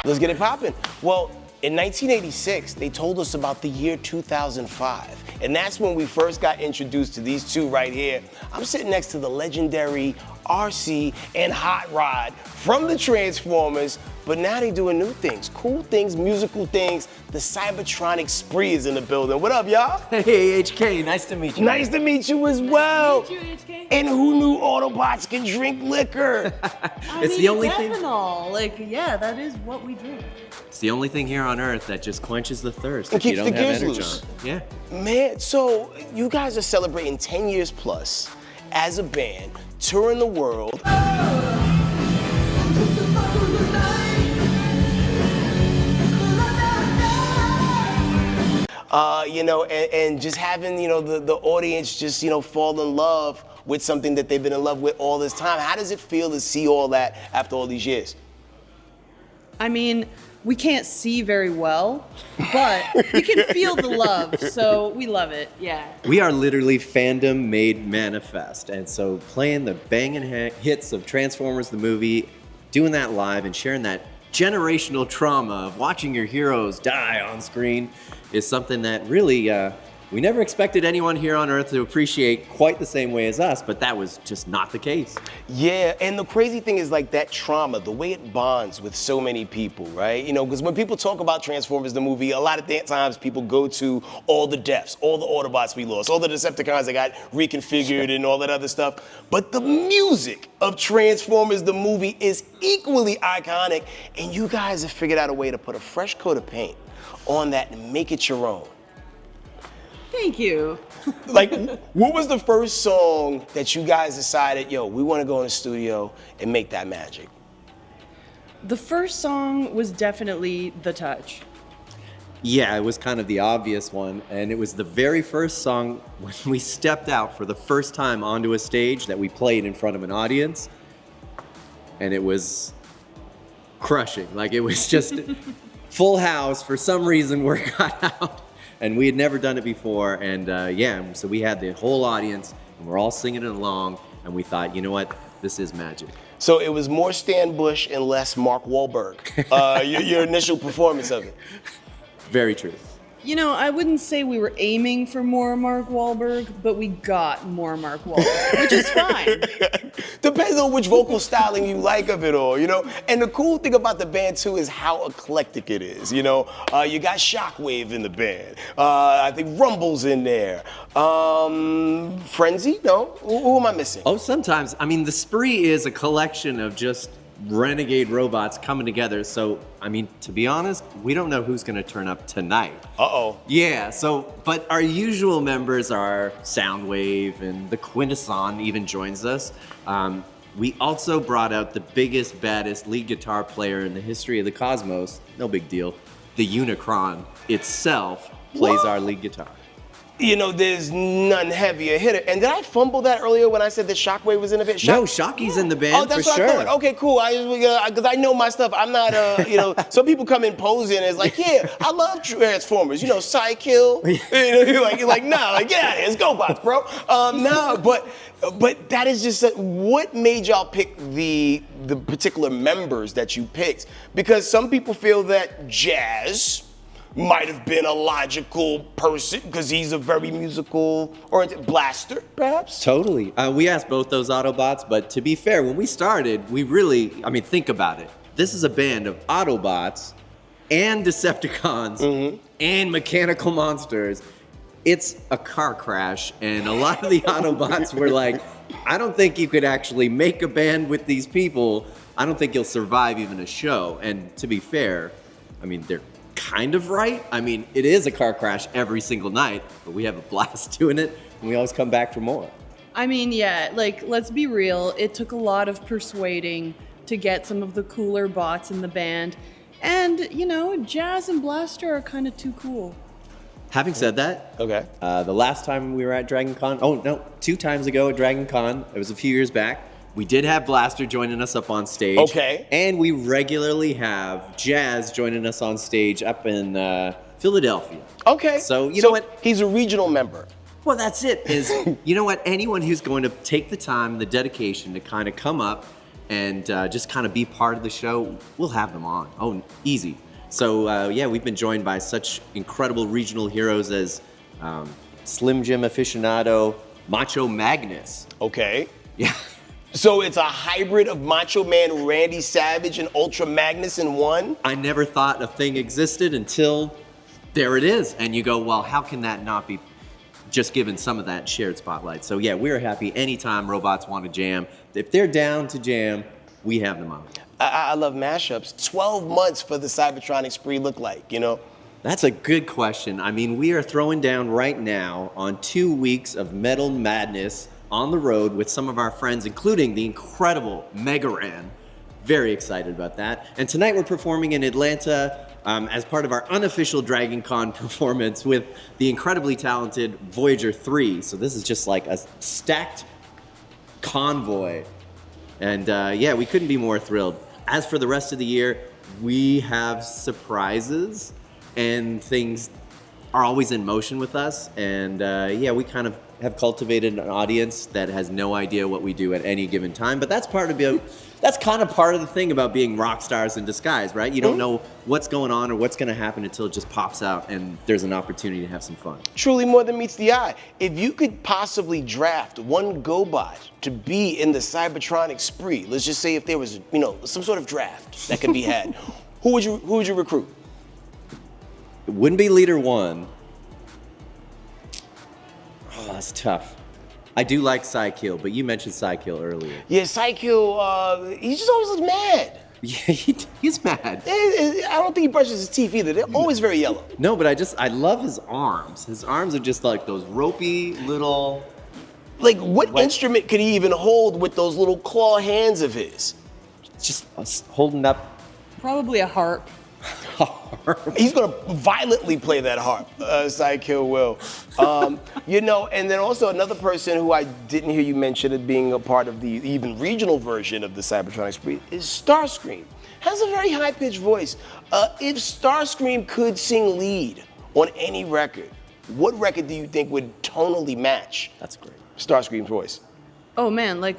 Let's get it popping. Well, in 1986, they told us about the year 2005. And that's when we first got introduced to these two right here. I'm sitting next to the legendary RC and Hot Rod from the Transformers, but now they doing new things, cool things, musical things. The Cybertronic spree is in the building. What up, y'all? Hey, HK, nice to meet you. Nice to meet you as well. Nice to meet you, HK. And who knew Autobots can drink liquor? It's the only thing. ethanol. Like, yeah, that is what we drink. It's the only thing here on Earth that just quenches the thirst And if you keeps don't the have gears energy loose. on. Yeah. Man, so you guys are celebrating 10 years plus as a band, touring the world. And just having, the audience just, fall in love with something that they've been in love with all this time. How does it feel to see all that after all these years? I mean, we can't see very well, but we can feel the love, so we love it. Yeah. We are literally fandom made manifest. And so playing the banging hits of Transformers the movie, doing that live and sharing that generational trauma of watching your heroes die on screen is something that really, we never expected anyone here on Earth to appreciate quite the same way as us, but that was just not the case. Yeah, and the crazy thing is like that trauma, the way it bonds with so many people, right? Because when people talk about Transformers the movie, a lot of times people go to all the deaths, all the Autobots we lost, all the Decepticons that got reconfigured and all that other stuff. But the music of Transformers the movie is equally iconic, and you guys have figured out a way to put a fresh coat of paint on that and make it your own. Thank you. Like, what was the first song that you guys decided, we want to go in the studio and make that magic? The first song was definitely The Touch. Yeah, it was kind of the obvious one, and it was the very first song when we stepped out for the first time onto a stage that we played in front of an audience, and it was crushing. Like, it was just full house. For some reason, word got out. And we had never done it before, and so we had the whole audience, and we're all singing it along, and we thought, you know what, this is magic. So it was more Stan Bush and less Mark Wahlberg, your initial performance of it. Very true. I wouldn't say we were aiming for more Mark Wahlberg, but we got more Mark Wahlberg, which is fine. Depends on which vocal styling you like of it all, And the cool thing about the band, too, is how eclectic it is, You got Shockwave in the band. I think Rumble's in there. Frenzy? No? Who am I missing? Oh, sometimes. I mean, the spree is a collection of just renegade robots coming together. So, I mean, to be honest, we don't know who's going to turn up tonight. Uh-oh. Yeah, but our usual members are Soundwave, and the Quintesson even joins us. We also brought out the biggest, baddest lead guitar player in the history of the cosmos. No big deal. The Unicron itself plays our lead guitar. There's none heavier hitter. And did I fumble that earlier when I said that Shockwave was in the band? No, Shocky's in the band that's for what sure. I thought. Okay, cool. Because I know my stuff. I'm not, some people come in posing and it's like, yeah, I love Transformers. Psykill. You're like, nah, get out of here. It's GoBots, bro. But that is just what made y'all pick the particular members that you picked? Because some people feel that Jazz might have been a logical person because he's a very musical oriented. Blaster, perhaps? Totally. We asked both those Autobots, but to be fair, when we started, we really, think about it. This is a band of Autobots and Decepticons and mechanical monsters. It's a car crash, and a lot of the Autobots were like, I don't think you could actually make a band with these people. I don't think you'll survive even a show. And to be fair, I mean, they're kind of right. I mean, it is a car crash every single night, but we have a blast doing it, and we always come back for more. I mean, yeah, like, let's be real. It took a lot of persuading to get some of the cooler bots in the band. And, you know, Jazz and Blaster are kind of too cool. Having said that, okay. The last time we were at Dragon Con, 2 times ago at Dragon Con, it was a few years back, we did have Blaster joining us up on stage. Okay. And we regularly have Jazz joining us on stage up in Philadelphia. Okay. So, you know what? He's a regional member. Well, that's it. Is you know what? Anyone who's going to take the time, the dedication to kind of come up and just kind of be part of the show, we'll have them on. Oh, easy. So, yeah, we've been joined by such incredible regional heroes as Slim Jim aficionado Macho Magnus. Okay. Yeah. So it's a hybrid of Macho Man Randy Savage and Ultra Magnus in one? I never thought a thing existed until there it is. And you go, well, how can that not be just given some of that shared spotlight? So, yeah, we're happy anytime robots want to jam. If they're down to jam, we have them on. I love mashups. 12 months for the Cybertronic spree look like, you know? That's a good question. I mean, we are throwing down right now on 2 weeks of metal madness on the road with some of our friends, including the incredible Mega Ran. Very excited about that. And tonight we're performing in Atlanta as part of our unofficial Dragon Con performance with the incredibly talented Voyager 3. So this is just like a stacked convoy. And yeah, we couldn't be more thrilled. As for the rest of the year, we have surprises and things are always in motion with us. And yeah, we kind of have cultivated an audience that has no idea what we do at any given time. But that's that's kind of part of the thing about being rock stars in disguise, right? You don't know what's going on or what's going to happen until it just pops out and there's an opportunity to have some fun. Truly more than meets the eye. If you could possibly draft one GoBot to be in the Cybertronic spree, let's just say if there was, you know, some sort of draft that could be had, who would you recruit? It wouldn't be leader one. Oh, that's tough. I do like Psykill, but you mentioned Psykill earlier. Yeah, Psykill, he just always looks mad. Yeah, he's mad. I don't think he brushes his teeth either. They're always very yellow. No, but I love his arms. His arms are just like those ropey little... Like, what instrument could he even hold with those little claw hands of his? Just holding up... Probably a harp. He's gonna violently play that harp, Psykill will. You know, and then also another person who I didn't hear you mention as being a part of the even regional version of the Cybertronic spree is Starscream. Has a very high-pitched voice. If Starscream could sing lead on any record, what record do you think would tonally match? That's great. Starscream's voice. Oh man, like,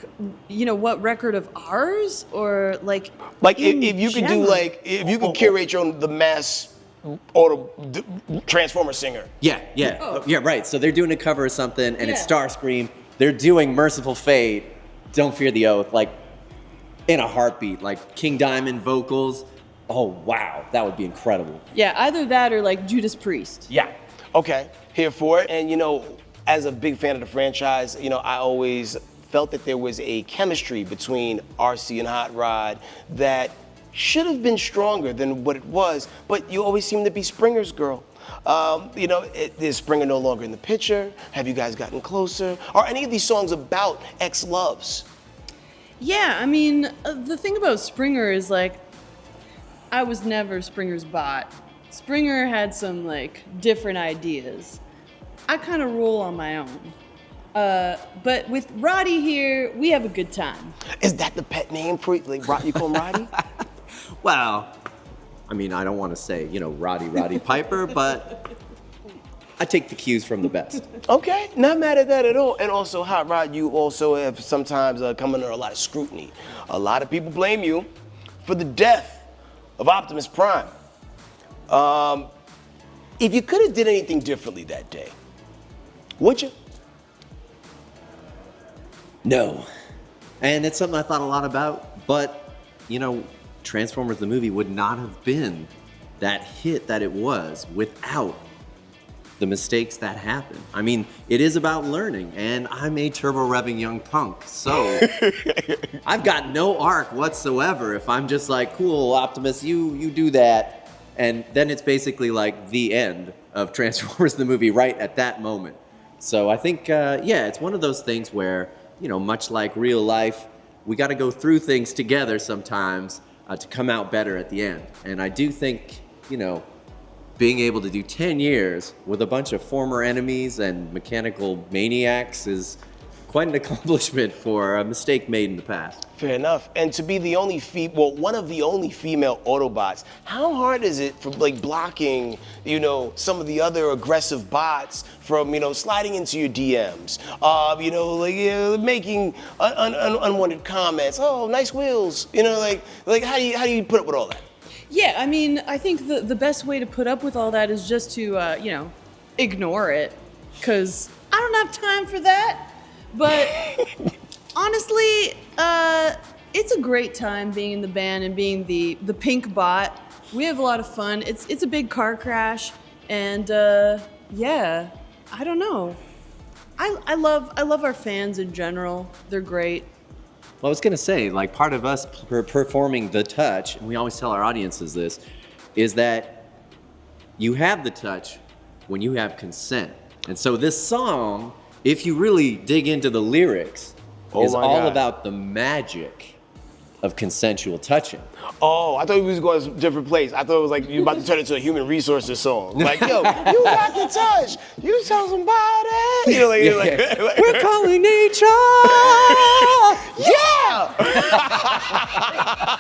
you know, what record of ours? Or like if you could do like, if you could curate your own, the mass Transformer singer. Yeah, right. So they're doing a cover of something and it's Starscream. They're doing Merciful Fate, Don't Fear the Oath, like in a heartbeat, like King Diamond vocals. Oh wow, that would be incredible. Yeah, either that or like Judas Priest. Yeah. Okay, here for it. And you know, as a big fan of the franchise, you know, I always felt that there was a chemistry between RC and Hot Rod that should have been stronger than what it was, but you always seem to be Springer's girl. You know, is Springer no longer in the picture? Have you guys gotten closer? Are any of these songs about ex-loves? Yeah, I mean, the thing about Springer is like, I was never Springer's bot. Springer had some like different ideas. I kind of roll on my own. But with Roddy here, we have a good time. Is that the pet name for you? Like, you call him Roddy? Well, I mean, I don't want to say, you know, Roddy Piper, but I take the cues from the best. Okay, not mad at that at all. And also, Hot Rod, you also have sometimes come under a lot of scrutiny. A lot of people blame you for the death of Optimus Prime. If you could have did anything differently that day, would you? No. And it's something I thought a lot about, but, you know, Transformers the movie would not have been that hit that it was without the mistakes that happen. I mean, it is about learning, and I'm a turbo-revving young punk, so I've got no arc whatsoever if I'm just like, cool, Optimus, you do that, and then it's basically like the end of Transformers the movie right at that moment. So I think, yeah, it's one of those things where, you know, much like real life, we got to go through things together sometimes to come out better at the end. And I do think, you know, being able to do 10 years with a bunch of former enemies and mechanical maniacs is quite an accomplishment for a mistake made in the past. Fair enough. And to be the only one of the only female Autobots, how hard is it for like blocking, you know, some of the other aggressive bots from, you know, sliding into your DMs, you know, like making unwanted comments? Oh, nice wheels. You know, like how do you put up with all that? Yeah, I mean, I think the best way to put up with all that is just to, you know, ignore it, because I don't have time for that. But honestly, it's a great time being in the band and being the pink bot. We have a lot of fun. It's a big car crash, and yeah, I don't know. I love our fans in general. They're great. Well, I was gonna say, like, part of us performing the touch, and we always tell our audiences this, is that you have the touch when you have consent. And so this song, if you really dig into the lyrics, is all about the magic of consensual touching. Oh, I thought we was going to a different place. I thought it was like you were about to turn it into a human resources song. Like, yo, you got the touch. You tell somebody. You know, like we're calling nature. Yeah.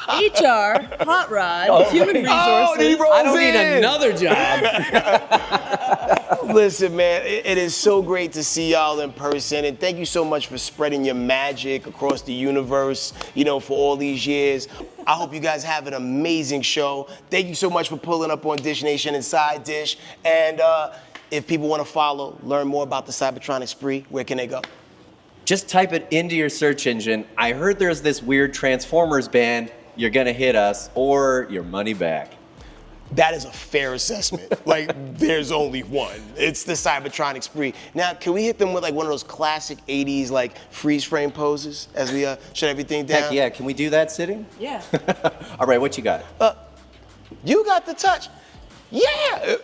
HR, Hot Rod, Human Resources. I don't need another job. Listen, man, it is so great to see y'all in person, and thank you so much for spreading your magic across the universe, you know, for all these years. I hope you guys have an amazing show. Thank you so much for pulling up on Dish Nation and Side Dish. And if people want to follow, learn more about the Cybertronic Spree, where can they go? Just type it into your search engine. I heard there's this weird Transformers band. You're gonna hit us or your money back. That is a fair assessment. Like, there's only one. It's the Cybertronic Spree. Now, can we hit them with like one of those classic 80s like freeze frame poses as we shut everything down? Heck yeah, can we do that sitting? Yeah. All right, what you got? You got the touch. Yeah.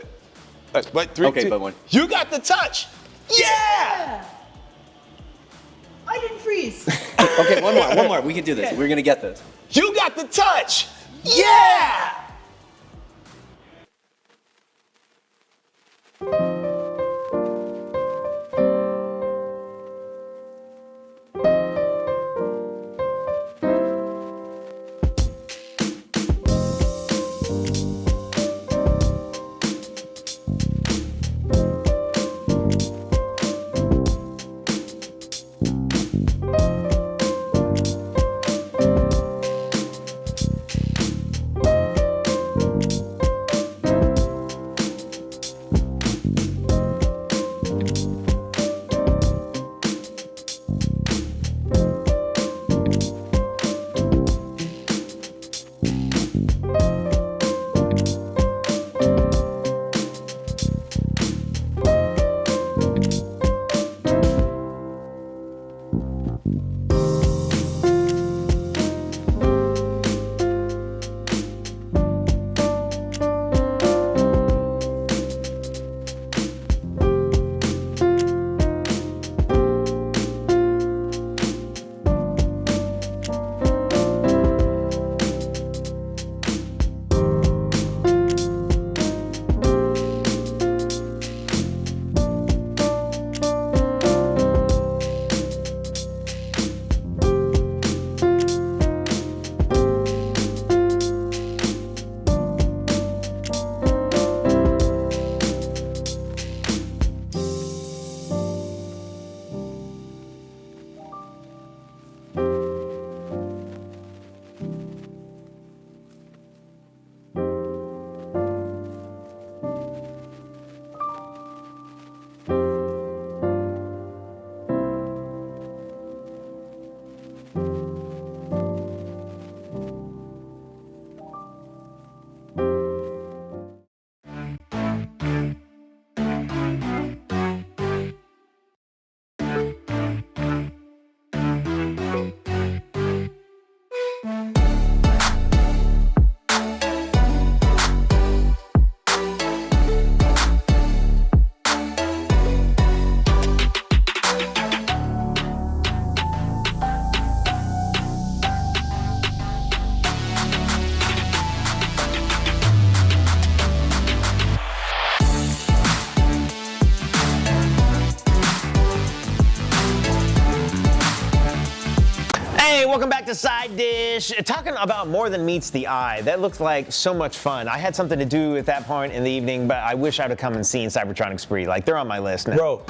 But three, okay, two, but one. You got the touch. Yeah. I didn't freeze. Okay, one more. We can do this. Okay. We're gonna get this. You got the touch. Yeah. welcome back to Side Dish. Talking about more than meets the eye. That looked like so much fun. I had something to do at that point in the evening, but I wish I'd have come and seen Cybertronic Spree. Like, they're on my list now. Bro.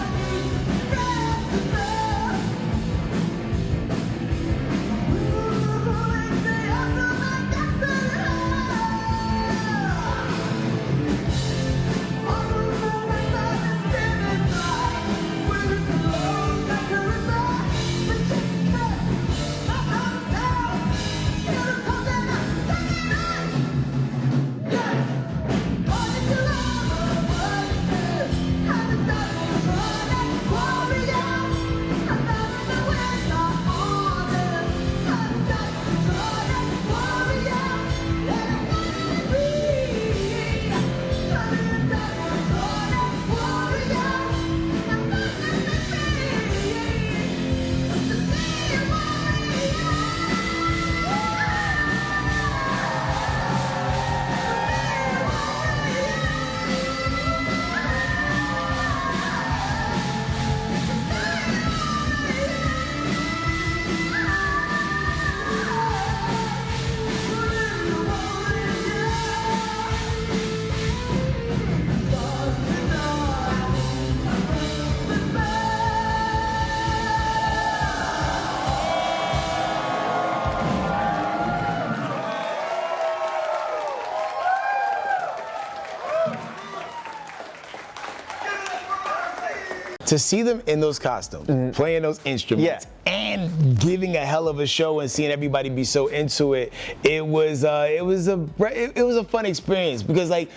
To see them in those costumes, playing those instruments, and giving a hell of a show and seeing everybody be so into it, it was a fun experience because like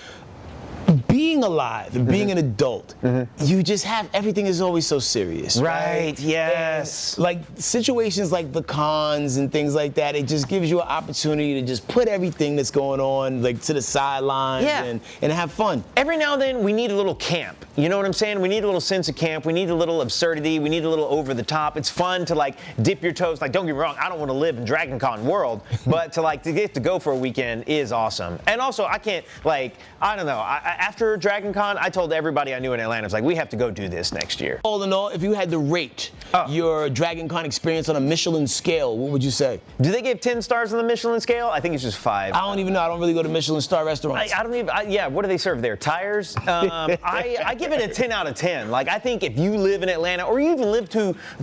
being alive and being an adult, you just have everything is always so serious. Right, yes. And, like situations like the cons and things like that, it just gives you an opportunity to just put everything that's going on like to the sidelines and have fun. Every now and then we need a little camp. You know what I'm saying? We need a little sense of camp. We need a little absurdity. We need a little over the top. It's fun to like dip your toes. Like, don't get me wrong, I don't want to live in Dragon Con world, but to get to go for a weekend is awesome. And also, I can't I don't know. After Dragon Con, I told everybody I knew in Atlanta, I was like, we have to go do this next year. All in all, if you had to rate your Dragon Con experience on a Michelin scale, what would you say? Do they give 10 stars on the Michelin scale? I think it's just 5. I don't even know. I don't really go to Michelin star restaurants. I don't even. What do they serve there? Tires? I give it a 10 out of 10. Like, I think if you live in Atlanta or you even live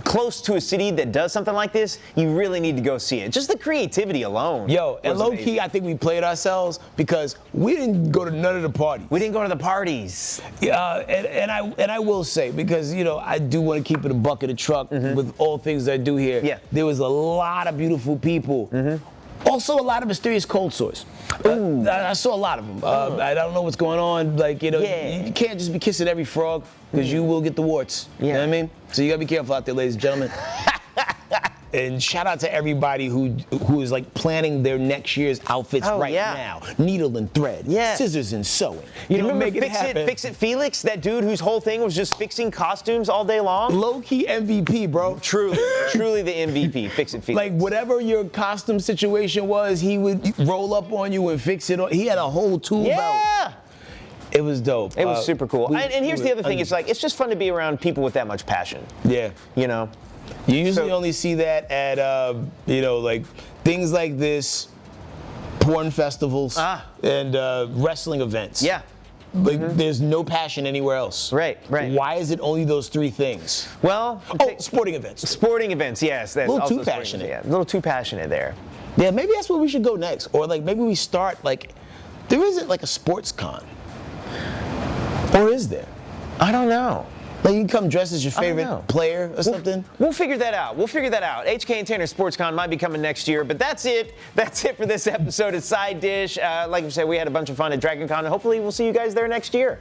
close to a city that does something like this, you really need to go see it. Just the creativity alone. Yo, and low key, I think we played ourselves because we didn't go to none of the parties. We didn't go to the parties. Yeah, and I will say, because I do want to keep it a buck of the truck with all things I do here. Yeah. There was a lot of beautiful people. Also, a lot of mysterious cold sores. I saw a lot of them. I don't know what's going on. Like, you can't just be kissing every frog because you will get the warts. You know what I mean? So you gotta be careful out there, ladies and gentlemen. And shout out to everybody who is like planning their next year's outfits now. Needle and thread, scissors and sewing. You remember Fix It Felix, that dude whose whole thing was just fixing costumes all day long? Low-key MVP, bro. Truly the MVP, Fix It Felix. Like whatever your costume situation was, he would roll up on you and fix it. He had a whole tool belt. It was dope. It was super cool. And here's the other thing, it's just fun to be around people with that much passion. Yeah. You know? You usually only see that at, like things like this, porn festivals, and wrestling events. Yeah. Like, there's no passion anywhere else. Right. Why is it only those 3 things? Well, sporting events. Sporting events, yes. A little too passionate. Yeah, a little too passionate there. Yeah, maybe that's where we should go next. Or like maybe we start there isn't like a sports con. Or is there? I don't know. Like, you can come dressed as your favorite player or something? We'll figure that out. HK and Tanner Sports Con might be coming next year, but that's it. That's it for this episode of Side Dish. Like I said, we had a bunch of fun at Dragon Con, and hopefully we'll see you guys there next year.